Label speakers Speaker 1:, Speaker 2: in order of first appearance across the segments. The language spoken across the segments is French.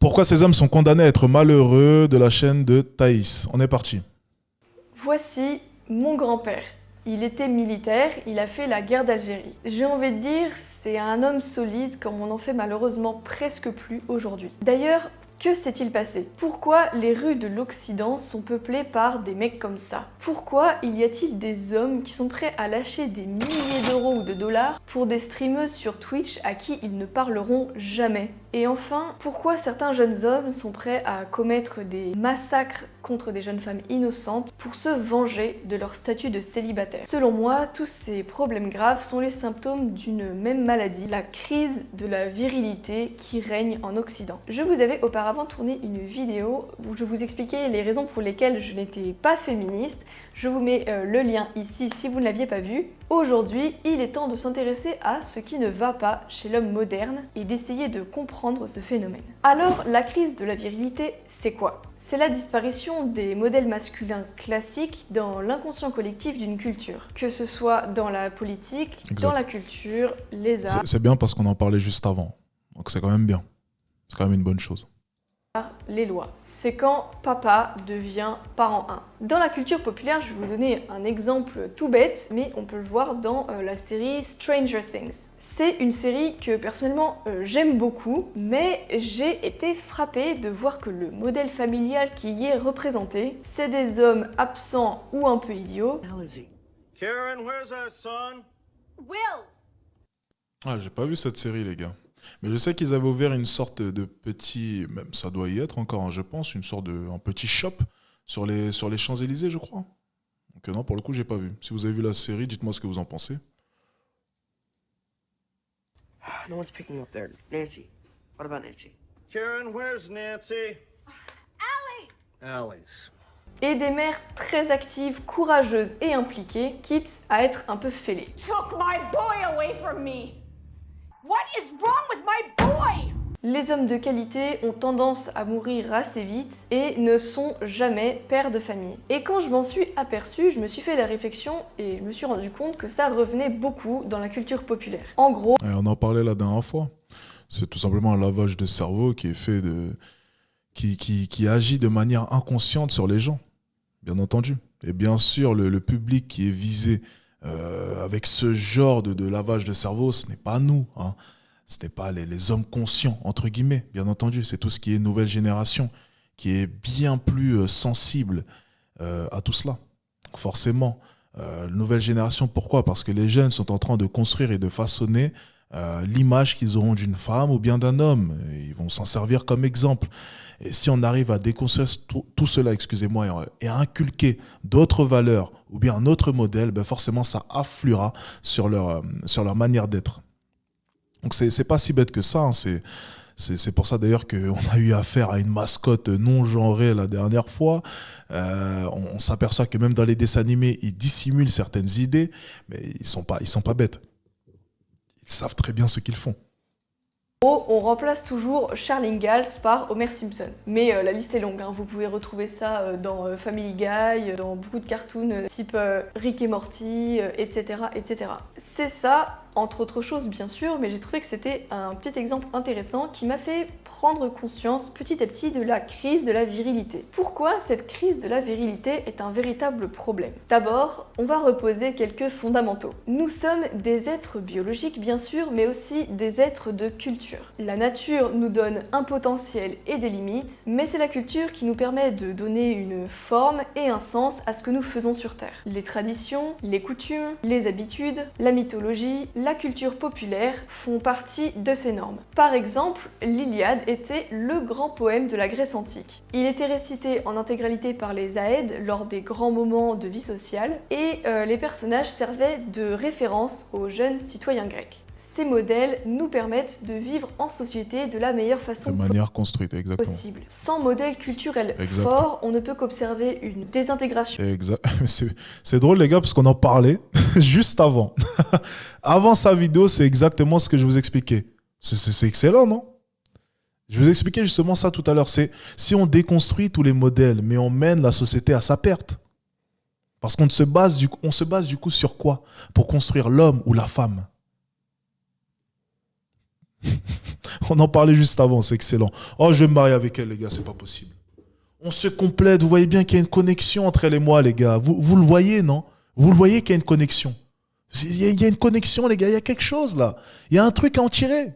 Speaker 1: Pourquoi ces hommes sont condamnés à être malheureux de la chaîne de Thaïs. On est parti.
Speaker 2: Voici mon grand-père. Il était militaire, il a fait la guerre d'Algérie. J'ai envie de dire, c'est un homme solide comme on en fait malheureusement presque plus aujourd'hui. D'ailleurs, que s'est-il passé? Pourquoi les rues de l'Occident sont peuplées par des mecs comme ça? Pourquoi y a-t-il des hommes qui sont prêts à lâcher des milliers d'euros ou de dollars pour des streameuses sur Twitch à qui ils ne parleront jamais? Et enfin, pourquoi certains jeunes hommes sont prêts à commettre des massacres contre des jeunes femmes innocentes pour se venger de leur statut de célibataire? Selon moi, tous ces problèmes graves sont les symptômes d'une même maladie, la crise de la virilité qui règne en Occident. Je vous avais auparavant tourné une vidéo où je vous expliquais les raisons pour lesquelles je n'étais pas féministe. Je vous mets le lien ici si vous ne l'aviez pas vu. Aujourd'hui, il est temps de s'intéresser à ce qui ne va pas chez l'homme moderne et d'essayer de comprendre ce phénomène. Alors, la crise de la virilité, c'est quoi? C'est la disparition des modèles masculins classiques dans l'inconscient collectif d'une culture. Que ce soit dans la politique,
Speaker 1: Exact.
Speaker 2: dans la culture, les arts,
Speaker 1: C'est bien parce qu'on en parlait juste avant. Donc c'est quand même bien. C'est quand même une bonne chose.
Speaker 2: les lois. C'est quand papa devient parent 1. Dans la culture populaire, je vais vous donner un exemple tout bête, mais on peut le voir dans la série Stranger Things. C'est une série que personnellement j'aime beaucoup, mais j'ai été frappée de voir que le modèle familial qui y est représenté, c'est des hommes absents ou un peu idiots.
Speaker 3: How is he?
Speaker 4: Karen, where's our son?
Speaker 5: Wills!
Speaker 1: Ah, j'ai pas vu cette série, les gars. Mais je sais qu'ils avaient ouvert une sorte de petit, même ça doit y être encore, hein, je pense, une sorte de un petit shop sur les Champs-Élysées, je crois. Donc non, pour le coup, j'ai pas vu. Si vous avez vu la série, dites-moi ce que vous en pensez.
Speaker 3: No one's picking you up there. Nancy. What about Nancy?
Speaker 4: Karen, where's Nancy?
Speaker 5: Allie!
Speaker 4: Alice.
Speaker 2: Et des mères très actives, courageuses et impliquées, quitte à être un peu fêlées.
Speaker 5: Took my boy away from me! What is wrong with my boy?
Speaker 2: Les hommes de qualité ont tendance à mourir assez vite et ne sont jamais pères de famille. Et quand je m'en suis aperçue, je me suis fait la réflexion et je me suis rendu compte que ça revenait beaucoup dans la culture populaire. En gros,
Speaker 1: Et on en parlait la dernière fois. C'est tout simplement un lavage de cerveau qui est fait qui agit de manière inconsciente sur les gens, bien entendu. Et bien sûr, le public qui est visé avec ce genre de lavage de cerveau, ce n'est pas nous, hein. Ce n'est pas les hommes conscients, entre guillemets, bien entendu. C'est tout ce qui est nouvelle génération, qui est bien plus sensible à tout cela. Donc forcément, nouvelle génération, pourquoi? Parce que les jeunes sont en train de construire et de façonner l'image qu'ils auront d'une femme ou bien d'un homme. Et ils vont s'en servir comme exemple. Et si on arrive à déconstruire tout cela, excusez-moi, et à inculquer d'autres valeurs ou bien un autre modèle, ben forcément ça affluera sur leur manière d'être. Donc c'est pas si bête que ça, hein. C'est pour ça d'ailleurs qu'on a eu affaire à une mascotte non genrée la dernière fois. On s'aperçoit que même dans les dessins animés, ils dissimulent certaines idées, mais ils sont pas bêtes. Ils savent très bien ce qu'ils font.
Speaker 2: on remplace toujours Charles Ingalls par Homer Simpson. Mais la liste est longue, hein. Vous pouvez retrouver ça dans Family Guy, dans beaucoup de cartoons type Rick et Morty, etc., etc. C'est ça, entre autres choses bien sûr, mais j'ai trouvé que c'était un petit exemple intéressant qui m'a fait prendre conscience petit à petit de la crise de la virilité. Pourquoi cette crise de la virilité est un véritable problème? D'abord, on va reposer quelques fondamentaux. Nous sommes des êtres biologiques bien sûr, mais aussi des êtres de culture. La nature nous donne un potentiel et des limites, mais c'est la culture qui nous permet de donner une forme et un sens à ce que nous faisons sur Terre. Les traditions, les coutumes, les habitudes, la mythologie, la culture populaire font partie de ces normes. Par exemple, l'Iliade était le grand poème de la Grèce antique. Il était récité en intégralité par les Aèdes lors des grands moments de vie sociale et les personnages servaient de référence aux jeunes citoyens grecs. Ces modèles nous permettent de vivre en société de la meilleure façon
Speaker 1: De manière construite, exactement.
Speaker 2: possible. Sans modèle culturel
Speaker 1: Exact.
Speaker 2: fort, on ne peut qu'observer une désintégration
Speaker 1: Exact. C'est drôle les gars parce qu'on en parlait juste avant. Avant sa vidéo, c'est exactement ce que je vous expliquais. C'est excellent, non? Je vous expliquais justement ça tout à l'heure. C'est si on déconstruit tous les modèles, mais on mène la société à sa perte. Parce qu'on se base du coup sur quoi? Pour construire l'homme ou la femme. On en parlait juste avant, c'est excellent. Oh, je vais me marier avec elle, les gars, c'est pas possible. On se complète, vous voyez bien qu'il y a une connexion entre elle et moi, les gars. Vous le voyez, non? Vous le voyez qu'il y a une connexion. Il y a une connexion, les gars, il y a quelque chose là. Il y a un truc à en tirer.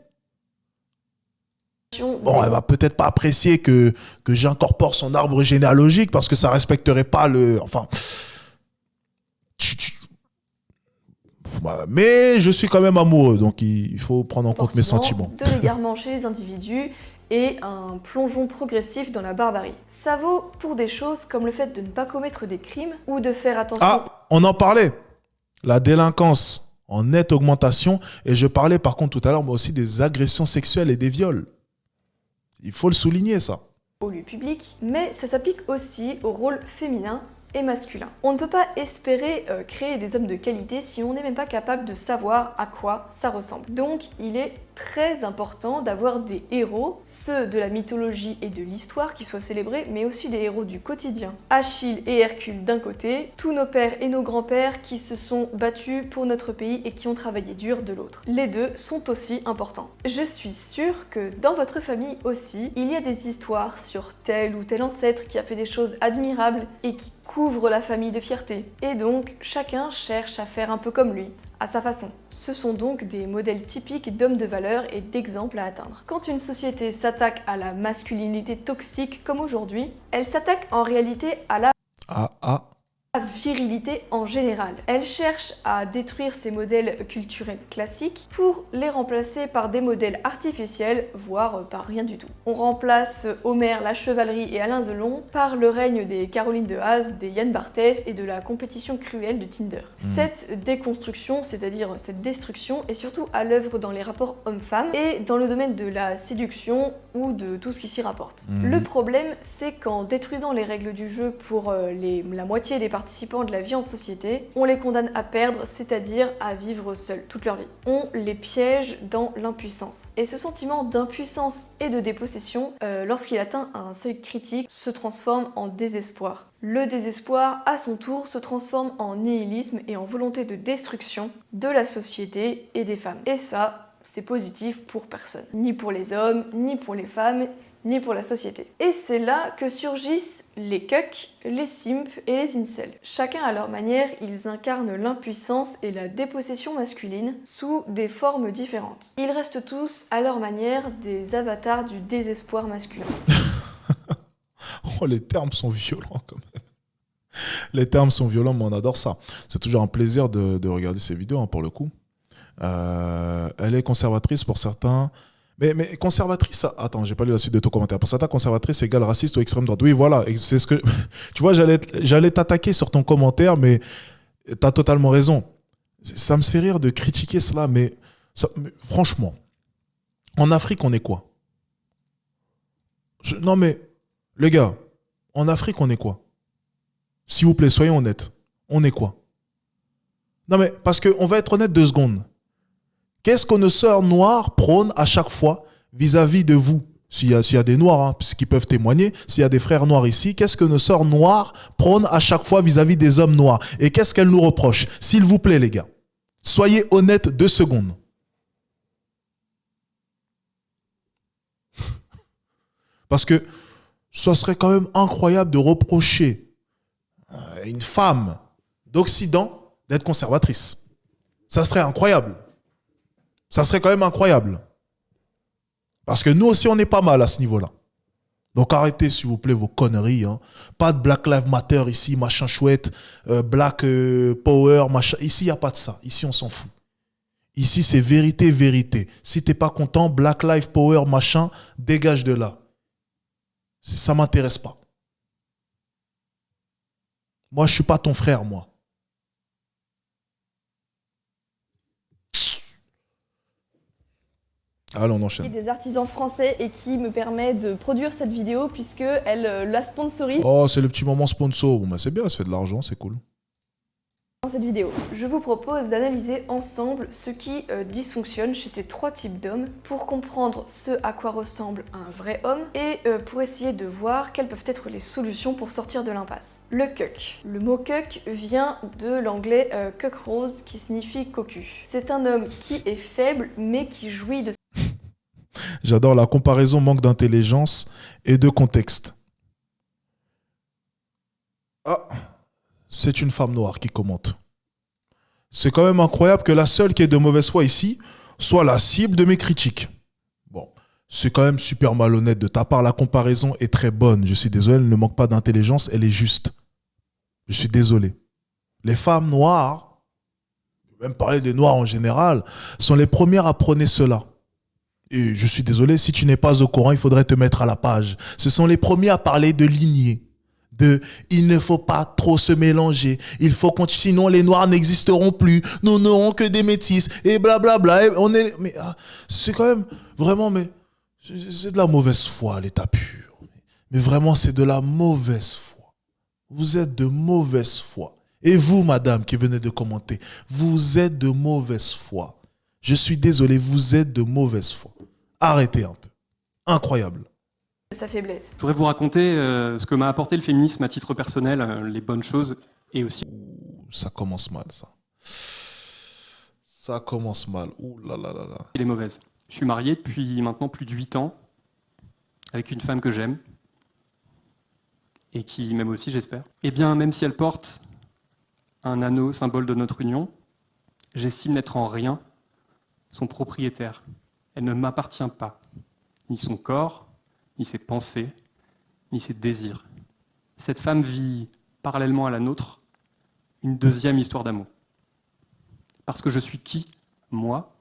Speaker 1: Bon, elle va peut-être pas apprécier que j'incorpore son arbre généalogique parce que ça respecterait pas le... Enfin... Mais je suis quand même amoureux, donc il faut prendre en compte mes sentiments.
Speaker 2: De l'égarement chez les individus et un plongeon progressif dans la barbarie. Ça vaut pour des choses comme le fait de ne pas commettre des crimes ou de faire attention...
Speaker 1: Ah, on en parlait. La délinquance en nette augmentation. Et je parlais par contre tout à l'heure, moi aussi, des agressions sexuelles et des viols. Il faut le souligner, ça.
Speaker 2: Au lieu public, mais ça s'applique aussi au rôle féminin et masculin. On ne peut pas espérer créer des hommes de qualité si on n'est même pas capable de savoir à quoi ça ressemble. Donc il est très important d'avoir des héros, ceux de la mythologie et de l'histoire qui soient célébrés, mais aussi des héros du quotidien. Achille et Hercule d'un côté, tous nos pères et nos grands-pères qui se sont battus pour notre pays et qui ont travaillé dur de l'autre. Les deux sont aussi importants. Je suis sûre que dans votre famille aussi, il y a des histoires sur tel ou tel ancêtre qui a fait des choses admirables et qui couvre la famille de fierté. Et donc, chacun cherche à faire un peu comme lui, à sa façon. Ce sont donc des modèles typiques d'hommes de valeur et d'exemples à atteindre. Quand une société s'attaque à la masculinité toxique comme aujourd'hui, elle s'attaque en réalité à la virilité en général. Elle cherche à détruire ces modèles culturels classiques pour les remplacer par des modèles artificiels, voire par rien du tout. On remplace Homère, la chevalerie et Alain Delon par le règne des Caroline de Haas, des Yann Barthès et de la compétition cruelle de Tinder. Cette déconstruction, c'est-à-dire cette destruction, est surtout à l'œuvre dans les rapports hommes-femmes et dans le domaine de la séduction ou de tout ce qui s'y rapporte. Le problème, c'est qu'en détruisant les règles du jeu pour la moitié des participants de la vie en société, on les condamne à perdre, c'est-à-dire à vivre seuls toute leur vie. On les piège dans l'impuissance. Et ce sentiment d'impuissance et de dépossession, lorsqu'il atteint un seuil critique, se transforme en désespoir. Le désespoir, à son tour, se transforme en nihilisme et en volonté de destruction de la société et des femmes. Et ça, c'est positif pour personne. Ni pour les hommes, ni pour les femmes, ni pour la société. Et c'est là que surgissent les cucks, les simps et les incels. Chacun à leur manière, ils incarnent l'impuissance et la dépossession masculine sous des formes différentes. Ils restent tous, à leur manière, des avatars du désespoir masculin.
Speaker 1: Oh, les termes sont violents quand même. Les termes sont violents, mais on adore ça. C'est toujours un plaisir de regarder ces vidéos, hein, pour le coup. Elle est conservatrice pour certains... Mais conservatrice, attends, j'ai pas lu la suite de ton commentaire. Pour certains, conservatrice égale raciste ou extrême droite. Oui, voilà, c'est ce que... Tu vois, j'allais t'attaquer sur ton commentaire, mais t'as totalement raison. Ça me fait rire de critiquer cela, mais franchement, en Afrique, on est quoi? Non mais, les gars, en Afrique, on est quoi? S'il vous plaît, soyons honnêtes. On est quoi? Non mais, parce qu'on va être honnête 2 secondes. Qu'est-ce que nos sœurs noires prônent à chaque fois vis-à-vis de vous? S'il y a des noirs, hein, qui peuvent témoigner, s'il y a des frères noirs ici, qu'est-ce que nos sœurs noires prônent à chaque fois vis-à-vis des hommes noirs? Et qu'est-ce qu'elles nous reprochent? S'il vous plaît, les gars, soyez honnêtes 2 secondes. Parce que ce serait quand même incroyable de reprocher à une femme d'Occident d'être conservatrice. Ça serait incroyable. Ça serait quand même incroyable. Parce que nous aussi, on est pas mal à ce niveau-là. Donc arrêtez, s'il vous plaît, vos conneries. Hein. Pas de Black Lives Matter ici, machin chouette, Black Power, machin. Ici, il n'y a pas de ça. Ici, on s'en fout. Ici, c'est vérité, vérité. Si t'es pas content, Black Lives Power, machin, dégage de là. Ça m'intéresse pas. Moi, je suis pas ton frère, moi. Allez, on enchaîne.
Speaker 2: Des artisans français et qui me permet de produire cette vidéo puisque elle la sponsorise.
Speaker 1: Oh, c'est le petit moment sponsor. Bon, bah, c'est bien, ça fait de l'argent, c'est cool.
Speaker 2: Dans cette vidéo, je vous propose d'analyser ensemble ce qui dysfonctionne chez ces 3 types d'hommes pour comprendre ce à quoi ressemble un vrai homme et pour essayer de voir quelles peuvent être les solutions pour sortir de l'impasse. Le cuck. Le mot cuck vient de l'anglais cuck rose qui signifie cocu. C'est un homme qui est faible mais qui jouit de
Speaker 1: J'adore la comparaison, manque d'intelligence et de contexte. Ah, c'est une femme noire qui commente. C'est quand même incroyable que la seule qui est de mauvaise foi ici soit la cible de mes critiques. Bon, c'est quand même super malhonnête de ta part. La comparaison est très bonne. Je suis désolé, elle ne manque pas d'intelligence, elle est juste. Je suis désolé. Les femmes noires, même parler des noirs en général, sont les premières à prôner cela. Et je suis désolé, si tu n'es pas au courant, il faudrait te mettre à la page. Ce sont les premiers à parler de lignée. Il ne faut pas trop se mélanger. Il faut sinon les noirs n'existeront plus. Nous n'aurons que des métis et blablabla. C'est quand même vraiment, mais c'est de la mauvaise foi, l'état pur. Mais vraiment, c'est de la mauvaise foi. Vous êtes de mauvaise foi. Et vous, madame, qui venez de commenter, vous êtes de mauvaise foi. Je suis désolé, vous êtes de mauvaise foi. Arrêtez un peu. Incroyable.
Speaker 2: Sa faiblesse.
Speaker 6: Je voudrais vous raconter ce que m'a apporté le féminisme à titre personnel, les bonnes choses et aussi...
Speaker 1: Ça commence mal, ça. Ça commence mal. Ouh là là là là.
Speaker 6: les mauvaises. Je suis marié depuis maintenant plus de 8 ans avec une femme que j'aime et qui m'aime aussi, j'espère. Eh bien, même si elle porte un anneau symbole de notre union, j'estime n'être en rien son propriétaire. Elle ne m'appartient pas, ni son corps, ni ses pensées, ni ses désirs. Cette femme vit, parallèlement à la nôtre, une deuxième histoire d'amour. Parce que je suis qui, moi,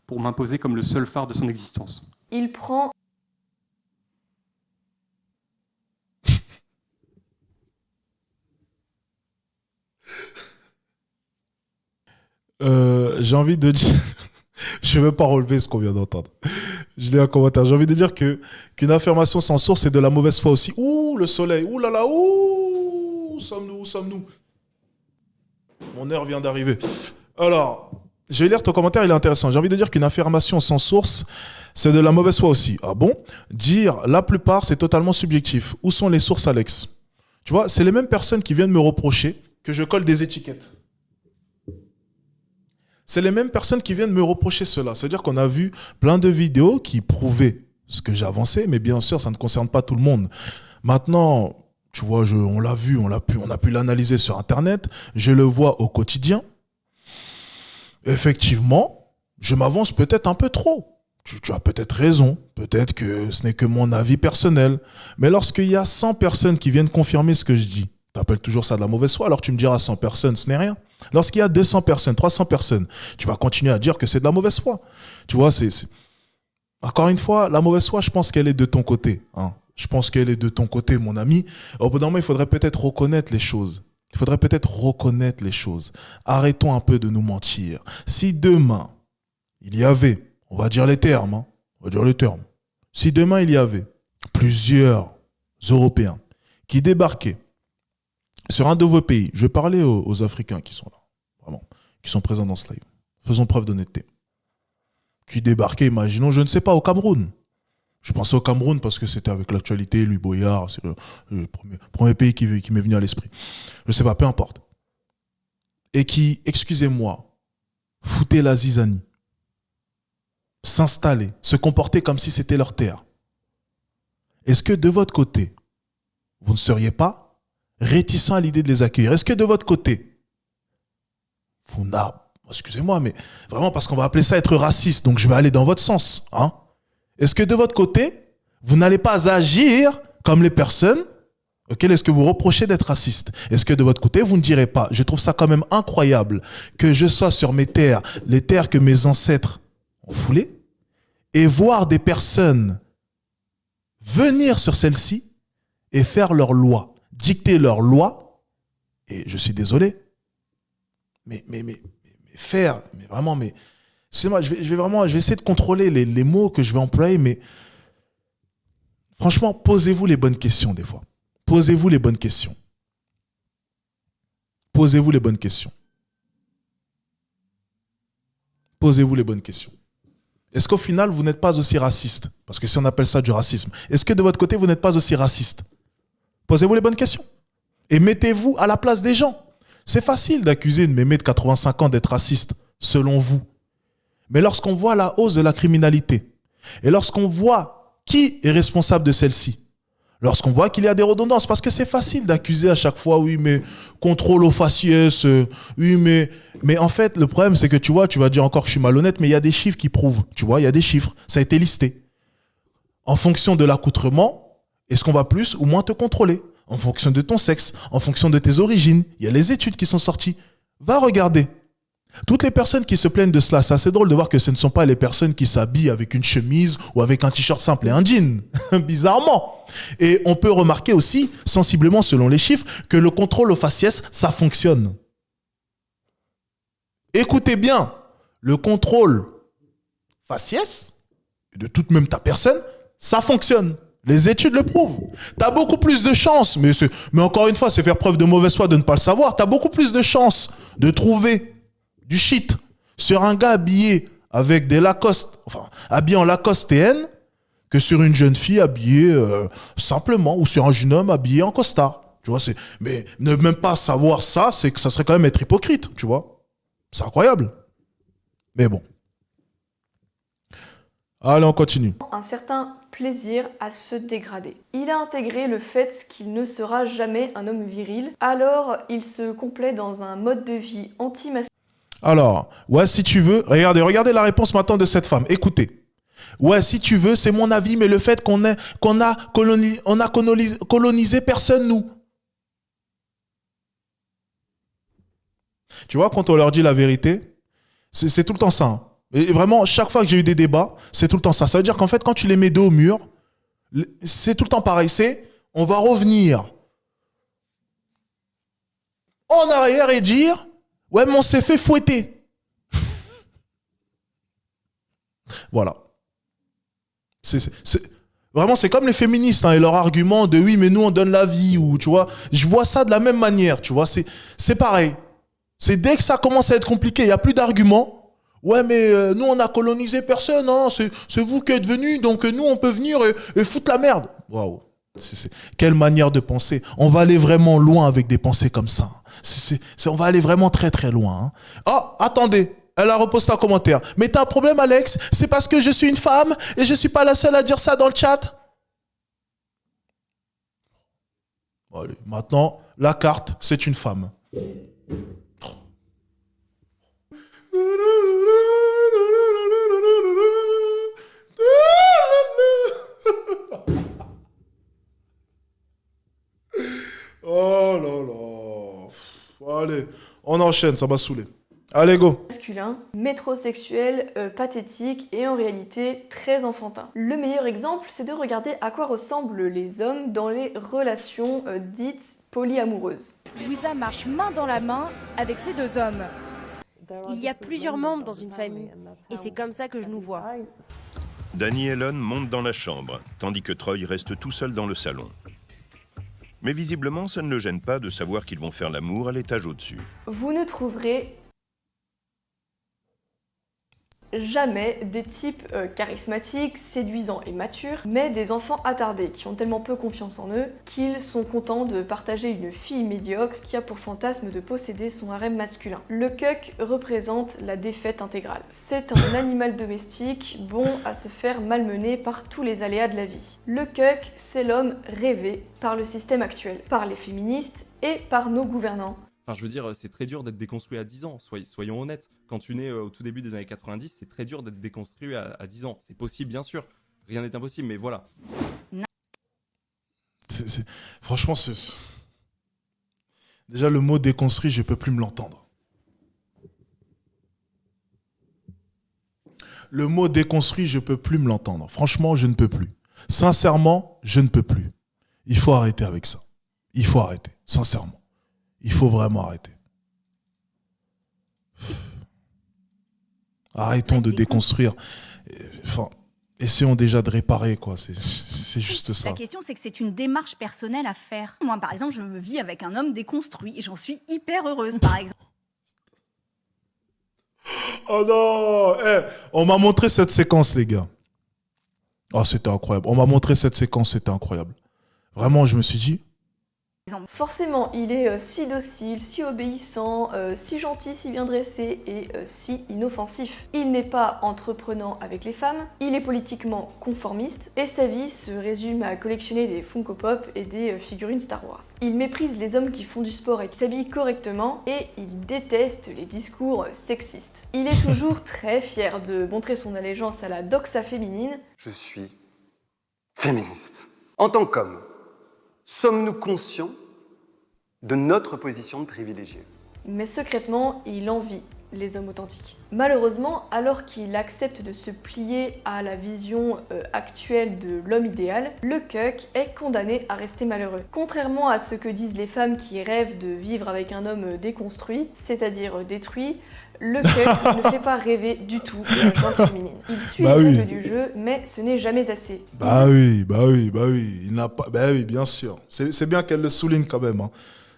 Speaker 6: pour m'imposer comme le seul phare de son existence.
Speaker 2: Il prend
Speaker 1: j'ai envie de dire... Je ne vais même pas relever ce qu'on vient d'entendre. Je l'ai en commentaire. J'ai envie de dire qu'une affirmation sans source, c'est de la mauvaise foi aussi. Ouh, le soleil. Ouh là là. Ouh, où sommes-nous? Mon heure vient d'arriver. Alors, je vais lire ton commentaire, il est intéressant. J'ai envie de dire qu'une affirmation sans source, c'est de la mauvaise foi aussi. Ah bon? Dire la plupart, c'est totalement subjectif. Où sont les sources, Alex? Tu vois, c'est les mêmes personnes qui viennent me reprocher que je colle des étiquettes. C'est les mêmes personnes qui viennent me reprocher cela. C'est-à-dire qu'on a vu plein de vidéos qui prouvaient ce que j'ai avancé, mais bien sûr, ça ne concerne pas tout le monde. Maintenant, tu vois, on l'a vu, on a pu l'analyser sur Internet. Je le vois au quotidien. Effectivement, je m'avance peut-être un peu trop. Tu as peut-être raison. Peut-être que ce n'est que mon avis personnel. Mais lorsqu'il y a 100 personnes qui viennent confirmer ce que je dis, tu appelles toujours ça de la mauvaise foi, alors tu me diras 100 personnes, ce n'est rien. Lorsqu'il y a 200 personnes, 300 personnes, tu vas continuer à dire que c'est de la mauvaise foi. Tu vois, encore une fois, la mauvaise foi, je pense qu'elle est de ton côté. Hein. Je pense qu'elle est de ton côté, mon ami. Au bout d'un moment, il faudrait peut-être reconnaître les choses. Arrêtons un peu de nous mentir. Si demain, il y avait, on va dire les termes, hein, si demain, il y avait plusieurs Européens qui débarquaient sur un de vos pays, je vais parler aux Africains qui sont là, vraiment, qui sont présents dans ce live. Faisons preuve d'honnêteté. Qui débarquaient, imaginons, je ne sais pas, au Cameroun. Je pensais au Cameroun parce que c'était avec l'actualité, Louis Boyard, c'est le premier pays qui m'est venu à l'esprit. Je ne sais pas, peu importe. Et qui, excusez-moi, foutaient la zizanie. S'installer, se comporter comme si c'était leur terre. Est-ce que de votre côté, vous ne seriez pas réticent à l'idée de les accueillir? Est-ce que de votre côté, excusez-moi, mais vraiment parce qu'on va appeler ça être raciste, donc je vais aller dans votre sens. Hein? Est-ce que de votre côté, vous n'allez pas agir comme les personnes auxquelles est-ce que vous reprochez d'être raciste? Est-ce que de votre côté, vous ne direz pas, je trouve ça quand même incroyable que je sois sur mes terres, les terres que mes ancêtres ont foulées, et voir des personnes venir sur celles-ci et faire leurs lois, dicter leurs lois, et je suis désolé, mais excusez-moi, je vais essayer de contrôler les mots que je vais employer, mais franchement, posez-vous les bonnes questions des fois. Posez-vous les bonnes questions. Posez-vous les bonnes questions. Posez-vous les bonnes questions. Est-ce qu'au final, vous n'êtes pas aussi raciste? Parce que si on appelle ça du racisme, est-ce que de votre côté, vous n'êtes pas aussi raciste? Posez-vous les bonnes questions. Et mettez-vous à la place des gens. C'est facile d'accuser une mémé de 85 ans d'être raciste, selon vous. Mais lorsqu'on voit la hausse de la criminalité, Et lorsqu'on voit qui est responsable de celle-ci, lorsqu'on voit qu'il y a des redondances, parce que c'est facile d'accuser à chaque fois, oui, mais contrôle aux faciès, oui, mais en fait, le problème, c'est que tu vois, tu vas dire encore que je suis malhonnête, mais il y a des chiffres qui prouvent, tu vois, il y a des chiffres, ça a été listé. En fonction de l'accoutrement, est-ce qu'on va plus ou moins te contrôler? En fonction de ton sexe, en fonction de tes origines, il y a les études qui sont sorties. Va regarder. Toutes les personnes qui se plaignent de cela, c'est assez drôle de voir que ce ne sont pas les personnes qui s'habillent avec une chemise ou avec un t-shirt simple et un jean, bizarrement. Et on peut remarquer aussi, sensiblement selon les chiffres, que le contrôle aux faciès, ça fonctionne. Écoutez bien, le contrôle faciès, de toute même ta personne, ça fonctionne. Les études le prouvent. T'as beaucoup plus de chances, mais encore une fois, c'est faire preuve de mauvaise foi de ne pas le savoir, t'as beaucoup plus de chances de trouver du shit sur un gars habillé avec des Lacoste, enfin, habillé en Lacoste TN, que sur une jeune fille habillée simplement, ou sur un jeune homme habillé en costard. Tu vois, mais ne même pas savoir ça, c'est que ça serait quand même être hypocrite, tu vois. C'est incroyable. Mais bon. Allez, on continue.
Speaker 2: Un certain plaisir à se dégrader. Il a intégré le fait qu'il ne sera jamais un homme viril, alors il se complaît dans un mode de vie anti-masculin.
Speaker 1: Alors, ouais, si tu veux, regardez la réponse maintenant de cette femme. Écoutez. Ouais, si tu veux, c'est mon avis, mais le fait qu'on a colonisé personne, nous. Tu vois, quand on leur dit la vérité, c'est tout le temps ça. Hein. Et vraiment, chaque fois que j'ai eu des débats, c'est tout le temps ça. Ça veut dire qu'en fait, quand tu les mets dos au mur, c'est tout le temps pareil. On va revenir en arrière et dire, ouais, mais on s'est fait fouetter. Voilà. Vraiment, c'est comme les féministes hein, et leur argument de oui, mais nous, on donne la vie. Ou, tu vois, je vois ça de la même manière. Tu vois, c'est pareil. C'est dès que ça commence à être compliqué, il n'y a plus d'arguments. Ouais, mais nous, on a colonisé personne. Hein, c'est vous qui êtes venus, donc nous, on peut venir et foutre la merde. Waouh. Quelle manière de penser. On va aller vraiment loin avec des pensées comme ça. On va aller vraiment très, très loin. Hein. Oh, attendez. Elle a reposté un commentaire. Mais t'as un problème, Alex? C'est parce que je suis une femme et je suis pas la seule à dire ça dans le chat? Allez, maintenant, la carte, c'est une femme. Oh là là. Allez, on enchaîne, ça m'a saoulé. Allez, go.
Speaker 2: Masculin, métrosexuel, pathétique et en réalité très enfantin. Le meilleur exemple, c'est de regarder à quoi ressemblent les hommes dans les relations dites polyamoureuses.
Speaker 7: Louisa marche main dans la main avec ces deux hommes.
Speaker 8: Il y a plusieurs membres dans une famille, et c'est comme ça que je nous vois.
Speaker 9: Danny et Ellen montent dans la chambre, tandis que Troy reste tout seul dans le salon. Mais visiblement, ça ne le gêne pas de savoir qu'ils vont faire l'amour à l'étage au-dessus.
Speaker 2: Vous ne trouverez jamais des types charismatiques, séduisants et matures, mais des enfants attardés qui ont tellement peu confiance en eux qu'ils sont contents de partager une fille médiocre qui a pour fantasme de posséder son harem masculin. Le cuck représente la défaite intégrale. C'est un animal domestique bon à se faire malmener par tous les aléas de la vie. Le cuck, c'est l'homme rêvé par le système actuel, par les féministes et par nos gouvernants.
Speaker 10: Enfin, je veux dire, c'est très dur d'être déconstruit à 10 ans, soyons honnêtes. Quand tu nais au tout début des années 90, c'est très dur d'être déconstruit à 10 ans. C'est possible, bien sûr. Rien n'est impossible, mais voilà.
Speaker 1: Franchement, déjà le mot déconstruit, je peux plus me l'entendre. Le mot déconstruit, je peux plus me l'entendre. Franchement, je ne peux plus. Sincèrement, je ne peux plus. Il faut arrêter avec ça. Il faut arrêter, sincèrement. Il faut vraiment arrêter. Arrêtons de déconstruire. Enfin, essayons déjà de réparer, quoi. C'est juste ça.
Speaker 11: La question, c'est que c'est une démarche personnelle à faire. Moi, par exemple, je vis avec un homme déconstruit et j'en suis hyper heureuse, par exemple.
Speaker 1: Oh non! On m'a montré cette séquence, les gars. Oh, c'était incroyable. On m'a montré cette séquence, c'était incroyable. Vraiment, je me suis dit,
Speaker 2: Forcément, il est si docile, si obéissant, si gentil, si bien dressé et si inoffensif. Il n'est pas entreprenant avec les femmes, il est politiquement conformiste et sa vie se résume à collectionner des Funko Pop et des figurines Star Wars. Il méprise les hommes qui font du sport et qui s'habillent correctement et il déteste les discours sexistes. Il est toujours très fier de montrer son allégeance à la doxa féminine.
Speaker 12: Je suis féministe. En tant qu'homme, sommes-nous conscients de notre position de privilégié?
Speaker 2: Mais secrètement, il envie les hommes authentiques. Malheureusement, alors qu'il accepte de se plier à la vision actuelle de l'homme idéal, le cuck est condamné à rester malheureux. Contrairement à ce que disent les femmes qui rêvent de vivre avec un homme déconstruit, c'est-à-dire détruit, le cuck ne fait pas rêver du tout de la gente féminine. Il suit les règles du jeu, mais ce n'est jamais assez.
Speaker 1: Bah oui. Il n'a pas. Bah oui, bien sûr. C'est bien qu'elle le souligne quand même. Hein.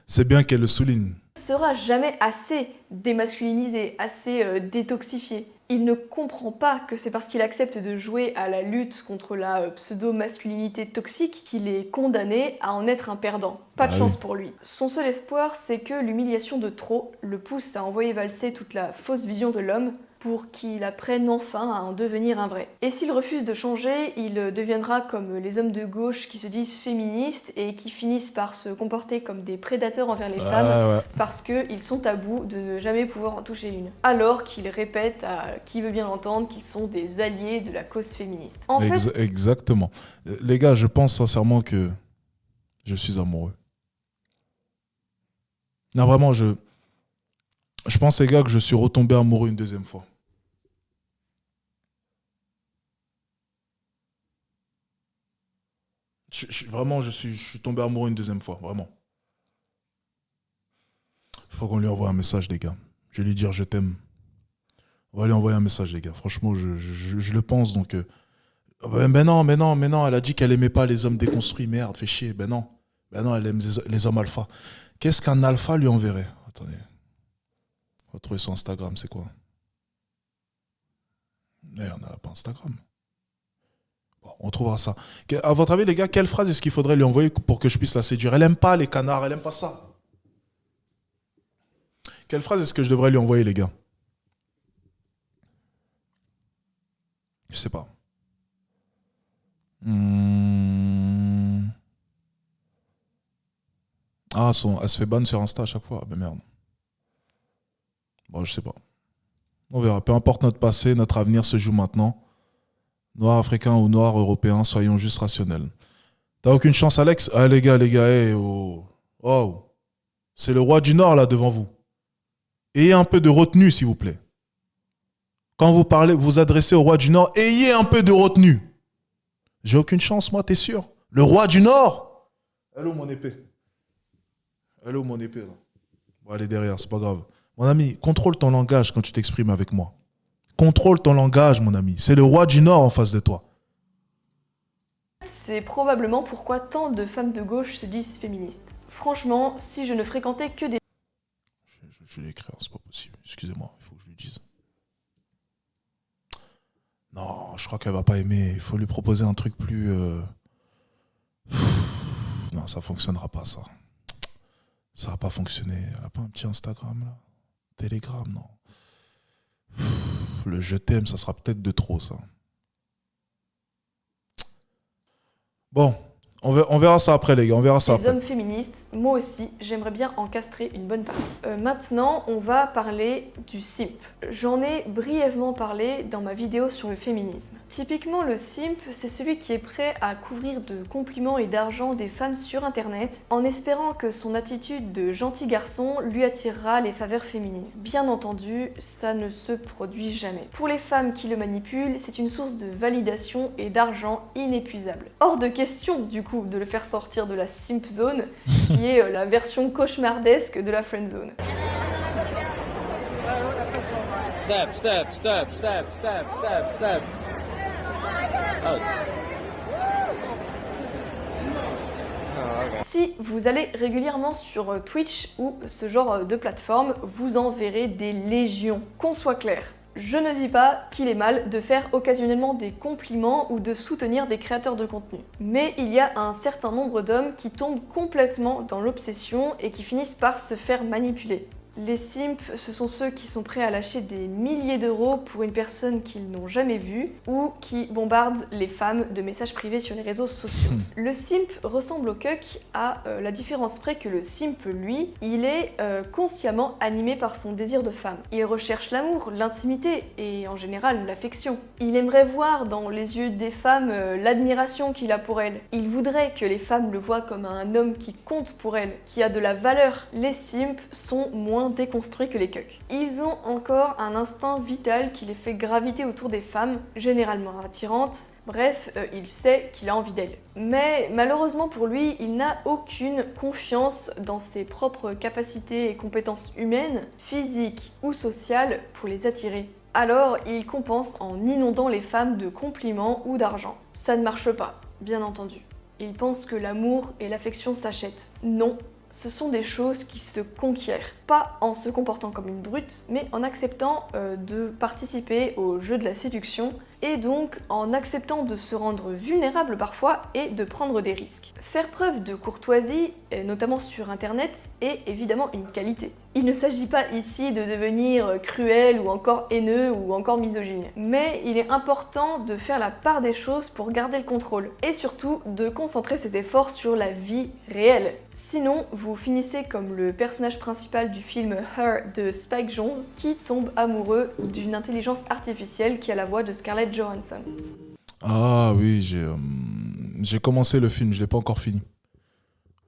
Speaker 1: C'est bien qu'elle le souligne.
Speaker 2: Il ne sera jamais assez démasculinisé, assez détoxifié. Il ne comprend pas que c'est parce qu'il accepte de jouer à la lutte contre la pseudo-masculinité toxique qu'il est condamné à en être un perdant. Pas de chance pour lui. Son seul espoir, c'est que l'humiliation de trop le pousse à envoyer valser toute la fausse vision de l'homme pour qu'il apprenne enfin à en devenir un vrai. Et s'il refuse de changer, il deviendra comme les hommes de gauche qui se disent féministes et qui finissent par se comporter comme des prédateurs envers les femmes parce qu'ils sont à bout de ne jamais pouvoir en toucher une. Alors qu'ils répètent à qui veut bien l'entendre qu'ils sont des alliés de la cause féministe. En fait...
Speaker 1: Exactement. Les gars, je pense sincèrement que je suis amoureux. Non, vraiment, je pense, les gars, que je suis retombé amoureux une deuxième fois. Vraiment, je suis tombé amoureux une deuxième fois, vraiment. Il faut qu'on lui envoie un message, les gars. Je vais lui dire je t'aime. On va lui envoyer un message, les gars. Franchement, je le pense, donc... Mais non, elle a dit qu'elle aimait pas les hommes déconstruits, merde, fais chier. Ben non, elle aime les hommes alpha. Qu'est-ce qu'un alpha lui enverrait? Attendez. On va trouver son Instagram, c'est quoi? Merde, elle n'a pas Instagram. Bon, on trouvera ça. À votre avis, les gars, quelle phrase est-ce qu'il faudrait lui envoyer pour que je puisse la séduire? Elle aime pas les canards, elle aime pas ça. Quelle phrase est-ce que je devrais lui envoyer, les gars? Je sais pas. Ah, elle se fait ban sur Insta à chaque fois. Ah, ben merde. Bon, je sais pas. On verra. Peu importe notre passé, notre avenir se joue maintenant. Noir africain ou noir européen, soyons juste rationnels. T'as aucune chance, Alex? Ah, les gars, hey, oh. Oh. C'est le roi du Nord, là, devant vous. Ayez un peu de retenue, s'il vous plaît. Quand vous parlez, vous adressez au roi du Nord, ayez un peu de retenue. J'ai aucune chance, moi, t'es sûr? Le roi du Nord? Elle est où mon épée? Elle est où mon épée, là? Bon, elle est derrière, c'est pas grave. Mon ami, contrôle ton langage quand tu t'exprimes avec moi. Contrôle ton langage, mon ami. C'est le roi du Nord en face de toi.
Speaker 2: C'est probablement pourquoi tant de femmes de gauche se disent féministes. Franchement, si je ne fréquentais que des...
Speaker 1: Je vais l'écrire, c'est pas possible. Excusez-moi, il faut que je lui dise. Non, je crois qu'elle va pas aimer. Il faut lui proposer un truc plus... Non, ça fonctionnera pas, ça. Ça va pas fonctionner. Elle a pas un petit Instagram, là? Telegram, non. Le je t'aime, ça sera peut-être de trop, ça. Bon, on verra ça après, les gars. On verra ça après.
Speaker 2: Les hommes féministes, moi aussi, j'aimerais bien en castrer une bonne partie. Maintenant, on va parler du simp. J'en ai brièvement parlé dans ma vidéo sur le féminisme. Typiquement, le simp, c'est celui qui est prêt à couvrir de compliments et d'argent des femmes sur internet en espérant que son attitude de gentil garçon lui attirera les faveurs féminines. Bien entendu, ça ne se produit jamais. Pour les femmes qui le manipulent, c'est une source de validation et d'argent inépuisable. Hors de question, du coup, de le faire sortir de la simp zone, qui est la version cauchemardesque de la friend zone.
Speaker 13: Step.
Speaker 2: Si vous allez régulièrement sur Twitch ou ce genre de plateforme, vous en verrez des légions. Qu'on soit clair, Je ne dis pas qu'il est mal de faire occasionnellement des compliments ou de soutenir des créateurs de contenu. Mais il y a un certain nombre d'hommes qui tombent complètement dans l'obsession et qui finissent par se faire manipuler. Les simps, ce sont ceux qui sont prêts à lâcher des milliers d'euros pour une personne qu'ils n'ont jamais vue ou qui bombardent les femmes de messages privés sur les réseaux sociaux. Le simp ressemble au cuck à la différence près que le simp, lui, il est consciemment animé par son désir de femme. Il recherche l'amour, l'intimité et en général l'affection. Il aimerait voir dans les yeux des femmes l'admiration qu'il a pour elles. Il voudrait que les femmes le voient comme un homme qui compte pour elles, qui a de la valeur. Les simps sont moins déconstruits que les cucks. Ils ont encore un instinct vital qui les fait graviter autour des femmes, généralement attirantes. Bref, il sait qu'il a envie d'elles. Mais malheureusement pour lui, il n'a aucune confiance dans ses propres capacités et compétences humaines, physiques ou sociales pour les attirer. Alors, il compense en inondant les femmes de compliments ou d'argent. Ça ne marche pas, bien entendu. Il pense que l'amour et l'affection s'achètent. Non. Ce sont des choses qui se conquièrent, pas en se comportant comme une brute, mais en acceptant de participer au jeu de la séduction et donc en acceptant de se rendre vulnérable parfois et de prendre des risques. Faire preuve de courtoisie, notamment sur internet, est évidemment une qualité. Il ne s'agit pas ici de devenir cruel ou encore haineux ou encore misogyne, mais il est important de faire la part des choses pour garder le contrôle et surtout de concentrer ses efforts sur la vie réelle. Sinon, vous finissez comme le personnage principal du film Her de Spike Jonze qui tombe amoureux d'une intelligence artificielle qui a la voix de Scarlett Johansson.
Speaker 1: Ah oui, j'ai commencé le film, je l'ai pas encore fini.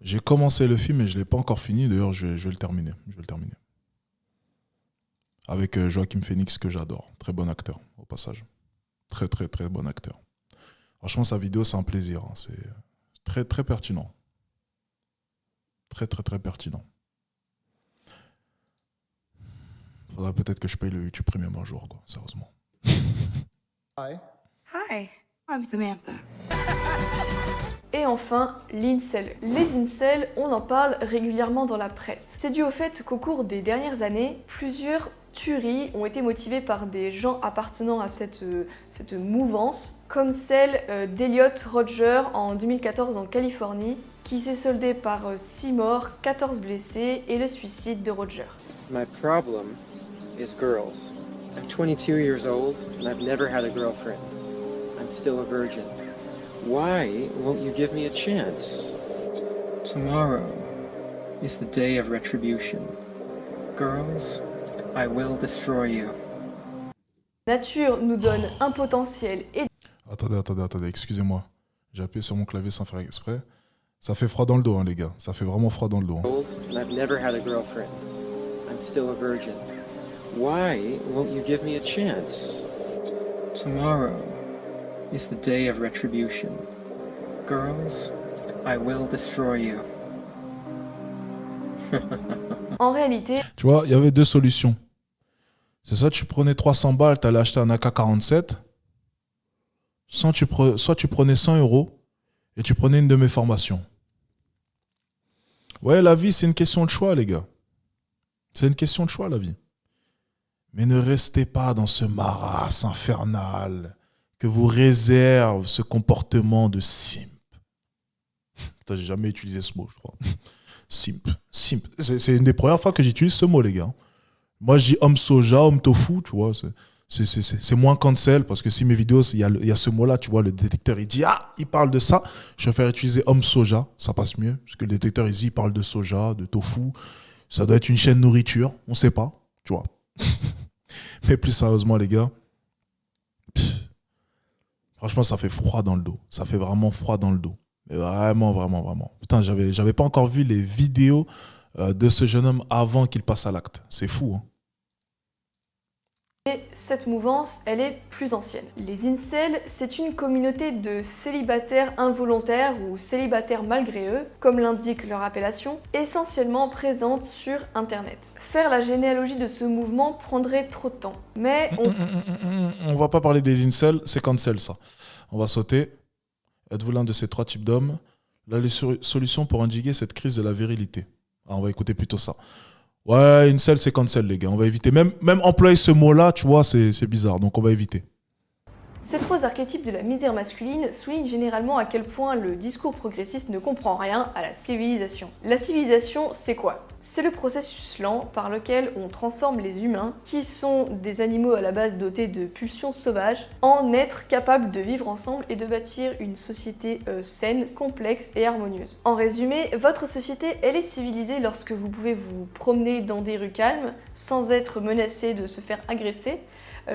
Speaker 1: J'ai commencé le film et je l'ai pas encore fini. D'ailleurs, je vais le terminer. Avec Joaquin Phoenix que j'adore, très bon acteur au passage, très très très bon acteur. Franchement, sa vidéo c'est un plaisir, hein. C'est très très pertinent, très très très pertinent. Faudra peut-être que je paye le YouTube Premium un jour, quoi, sérieusement.
Speaker 3: Hi, I'm Samantha.
Speaker 2: Et enfin, l'incel. Les incels, on en parle régulièrement dans la presse. C'est dû au fait qu'au cours des dernières années, plusieurs tueries ont été motivées par des gens appartenant à cette mouvance, comme celle d'Elliot Rodger en 2014 en Californie, qui s'est soldée par 6 morts, 14 blessés et le suicide de Rodger.
Speaker 13: My problem is girls. I'm 22 years old and I've never had a girlfriend. I'm still a virgin. Why won't you give me a chance? Tomorrow is the day of retribution. Girls, I will destroy you.
Speaker 2: Nature nous donne un potentiel et...
Speaker 1: Attendez, excusez-moi. J'ai appuyé sur mon clavier sans faire exprès. Ça fait froid dans le dos, hein, les gars. Ça fait vraiment froid dans le dos. Hein.
Speaker 13: And I've never had a girlfriend. I'm still a virgin. Why won't you give me a chance? Tomorrow is the day of retribution. Girls, I will destroy you.
Speaker 2: En réalité...
Speaker 1: Tu vois, il y avait deux solutions. C'est ça, tu prenais 300 balles, t'allais acheter un AK-47. Soit tu prenais 100 € et tu prenais une de mes formations. Ouais, la vie, c'est une question de choix, les gars. C'est une question de choix, la vie. Mais ne restez pas dans ce marasme infernal que vous réserve ce comportement de simp. Putain, j'ai jamais utilisé ce mot, je crois. Simp. C'est une des premières fois que j'utilise ce mot, les gars. Moi, je dis homme soja, homme tofu, tu vois. C'est moins cancel parce que si mes vidéos, il y a ce mot-là, tu vois, le détecteur, il dit, ah, il parle de ça. Je préfère utiliser homme soja, ça passe mieux. Parce que le détecteur, il parle de soja, de tofu. Ça doit être une chaîne nourriture, on sait pas, tu vois. Mais plus sérieusement, les gars, franchement, ça fait froid dans le dos. Ça fait vraiment froid dans le dos. Mais vraiment, vraiment, vraiment. Putain, j'avais pas encore vu les vidéos de ce jeune homme avant qu'il passe à l'acte. C'est fou, hein.
Speaker 2: Et cette mouvance, elle est plus ancienne. Les incels, c'est une communauté de célibataires involontaires ou célibataires malgré eux, comme l'indique leur appellation, essentiellement présente sur Internet. Faire la généalogie de ce mouvement prendrait trop de temps, mais
Speaker 1: on va pas parler des incels, c'est cancel ça. On va sauter. Êtes-vous l'un de ces 3 types d'hommes? Là, les solutions pour endiguer cette crise de la virilité. Alors, on va écouter plutôt ça. Ouais, incel, c'est cancel, les gars. On va éviter. Même employer ce mot-là, tu vois, c'est bizarre. Donc, on va éviter.
Speaker 2: Ces trois archétypes de la misère masculine soulignent généralement à quel point le discours progressiste ne comprend rien à la civilisation. La civilisation, c'est quoi? C'est le processus lent par lequel on transforme les humains, qui sont des animaux à la base dotés de pulsions sauvages, en êtres capables de vivre ensemble et de bâtir une société saine, complexe et harmonieuse. En résumé, votre société, elle est civilisée lorsque vous pouvez vous promener dans des rues calmes, sans être menacé de se faire agresser,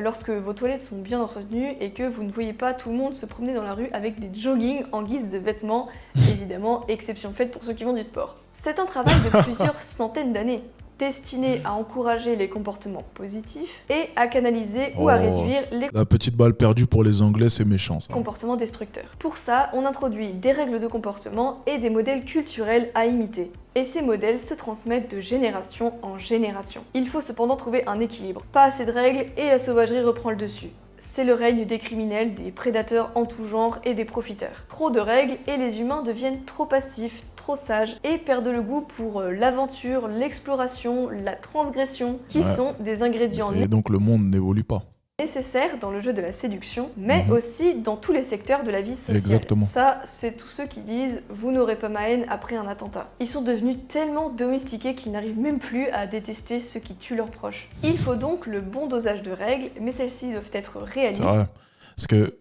Speaker 2: lorsque vos toilettes sont bien entretenues et que vous ne voyez pas tout le monde se promener dans la rue avec des joggings en guise de vêtements, évidemment, exception faite pour ceux qui font du sport. C'est un travail de plusieurs centaines d'années, destiné à encourager les comportements positifs et à canaliser ou à réduire les
Speaker 1: La petite balle perdue pour les Anglais, c'est méchant, ça.
Speaker 2: comportements destructeurs. Pour ça, on introduit des règles de comportement et des modèles culturels à imiter. Et ces modèles se transmettent de génération en génération. Il faut cependant trouver un équilibre. Pas assez de règles et la sauvagerie reprend le dessus. C'est le règne des criminels, des prédateurs en tout genre et des profiteurs. Trop de règles et les humains deviennent trop passifs, trop sages et perdent le goût pour l'aventure, l'exploration, la transgression, qui sont des ingrédients
Speaker 1: Et donc le monde n'évolue pas.
Speaker 2: nécessaires dans le jeu de la séduction, mais aussi dans tous les secteurs de la vie sociale.
Speaker 1: Exactement.
Speaker 2: Ça, c'est tous ceux qui disent « vous n'aurez pas ma haine après un attentat ». Ils sont devenus tellement domestiqués qu'ils n'arrivent même plus à détester ceux qui tuent leurs proches. Il faut donc le bon dosage de règles, mais celles-ci doivent être réalistes.
Speaker 1: C'est vrai. Parce que,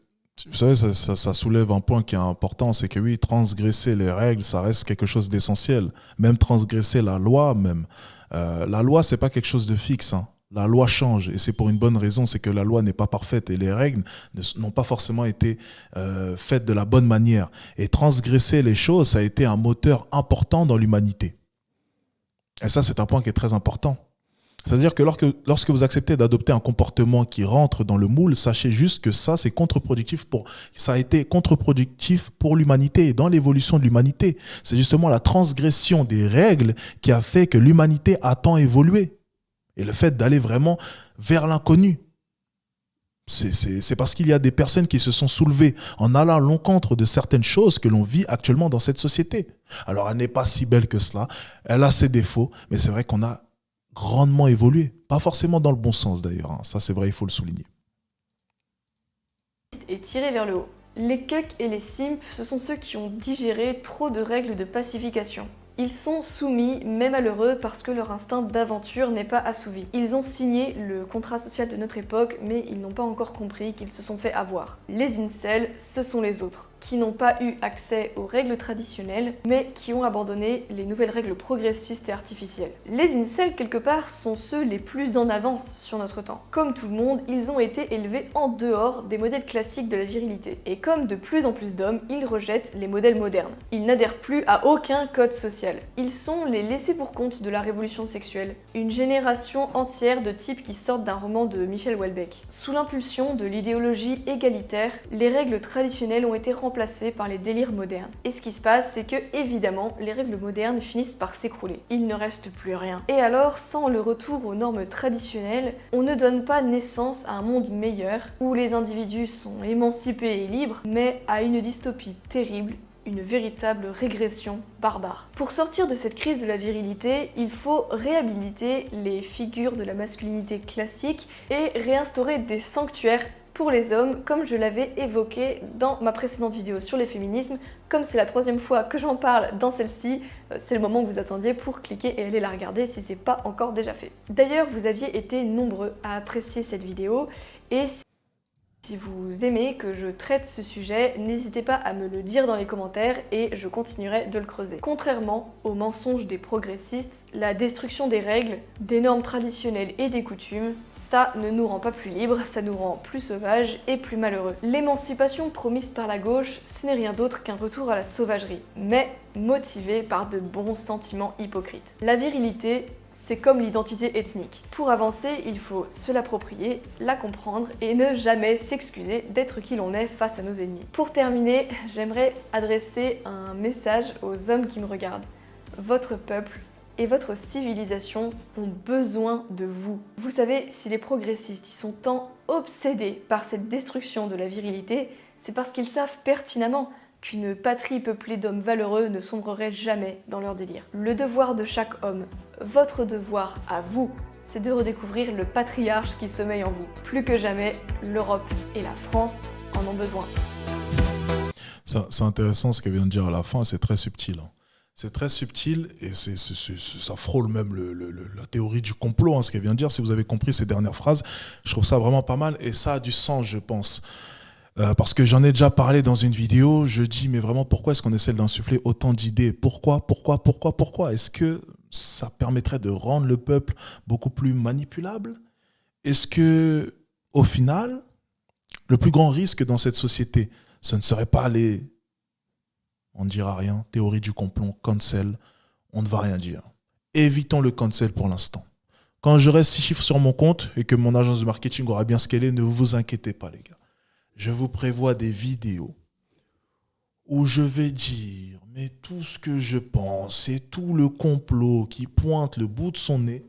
Speaker 1: vous savez, ça soulève un point qui est important, c'est que oui, transgresser les règles, ça reste quelque chose d'essentiel. Même transgresser la loi, même. La loi, c'est pas quelque chose de fixe, hein. La loi change et c'est pour une bonne raison, c'est que la loi n'est pas parfaite et les règles n'ont pas forcément été faites de la bonne manière. Et transgresser les choses, ça a été un moteur important dans l'humanité. Et ça, c'est un point qui est très important. C'est-à-dire que lorsque vous acceptez d'adopter un comportement qui rentre dans le moule, sachez juste que ça, c'est contre-productif ça a été contre-productif pour l'humanité et dans l'évolution de l'humanité. C'est justement la transgression des règles qui a fait que l'humanité a tant évolué. Et le fait d'aller vraiment vers l'inconnu. C'est parce qu'il y a des personnes qui se sont soulevées en allant à l'encontre de certaines choses que l'on vit actuellement dans cette société. Alors, elle n'est pas si belle que cela. Elle a ses défauts, mais c'est vrai qu'on a grandement évolué. Pas forcément dans le bon sens d'ailleurs. Hein. Ça, c'est vrai, il faut le souligner.
Speaker 2: Et tiré vers le haut. Les cucks et les simps, ce sont ceux qui ont digéré trop de règles de pacification. Ils sont soumis, mais malheureux, parce que leur instinct d'aventure n'est pas assouvi. Ils ont signé le contrat social de notre époque, mais ils n'ont pas encore compris qu'ils se sont fait avoir. Les incels, ce sont les autres, qui n'ont pas eu accès aux règles traditionnelles, mais qui ont abandonné les nouvelles règles progressistes et artificielles. Les incels, quelque part, sont ceux les plus en avance sur notre temps. Comme tout le monde, ils ont été élevés en dehors des modèles classiques de la virilité. Et comme de plus en plus d'hommes, ils rejettent les modèles modernes. Ils n'adhèrent plus à aucun code social. Ils sont les laissés pour compte de la révolution sexuelle. Une génération entière de types qui sortent d'un roman de Michel Houellebecq. Sous l'impulsion de l'idéologie égalitaire, les règles traditionnelles ont été remplacées par les délires modernes. Et ce qui se passe, c'est que, évidemment, les règles modernes finissent par s'écrouler. Il ne reste plus rien. Et alors, sans le retour aux normes traditionnelles, on ne donne pas naissance à un monde meilleur, où les individus sont émancipés et libres, mais à une dystopie terrible, une véritable régression barbare. Pour sortir de cette crise de la virilité, il faut réhabiliter les figures de la masculinité classique et réinstaurer des sanctuaires pour les hommes, comme je l'avais évoqué dans ma précédente vidéo sur les féminismes. Comme c'est la 3e fois que j'en parle dans celle-ci, c'est le moment que vous attendiez pour cliquer et aller la regarder si c'est pas encore déjà fait. D'ailleurs, vous aviez été nombreux à apprécier cette vidéo, et si vous aimez que je traite ce sujet, n'hésitez pas à me le dire dans les commentaires et je continuerai de le creuser. Contrairement aux mensonges des progressistes, la destruction des règles, des normes traditionnelles et des coutumes, ça ne nous rend pas plus libres, ça nous rend plus sauvages et plus malheureux. L'émancipation promise par la gauche, ce n'est rien d'autre qu'un retour à la sauvagerie, mais motivé par de bons sentiments hypocrites. La virilité, c'est comme l'identité ethnique. Pour avancer, il faut se l'approprier, la comprendre et ne jamais s'excuser d'être qui l'on est face à nos ennemis. Pour terminer, j'aimerais adresser un message aux hommes qui me regardent. Votre peuple et votre civilisation ont besoin de vous. Vous savez, si les progressistes y sont tant obsédés par cette destruction de la virilité, c'est parce qu'ils savent pertinemment qu'une patrie peuplée d'hommes valeureux ne sombrerait jamais dans leur délire. Le devoir de chaque homme votre devoir à vous, c'est de redécouvrir le patriarche qui sommeille en vous. Plus que jamais, l'Europe et la France en ont besoin.
Speaker 1: C'est intéressant ce qu'elle vient de dire à la fin, c'est très subtil. Hein. C'est très subtil et ça frôle même la théorie du complot, hein, ce qu'elle vient de dire. Si vous avez compris ces dernières phrases, je trouve ça vraiment pas mal et ça a du sens, je pense. Parce que j'en ai déjà parlé dans une vidéo, je dis mais vraiment pourquoi est-ce qu'on essaie d'insuffler autant d'idées ? Pourquoi ? Est-ce que ça permettrait de rendre le peuple beaucoup plus manipulable ? Est-ce que au final, le plus grand risque dans cette société, ce ne serait pas les, on ne dira rien, théorie du complot, cancel, on ne va rien dire. Évitons le cancel pour l'instant. Quand j'aurai 6 chiffres sur mon compte et que mon agence de marketing aura bien scalé, ne vous inquiétez pas les gars. Je vous prévois des vidéos où je vais dire mais tout ce que je pense et tout le complot qui pointe le bout de son nez,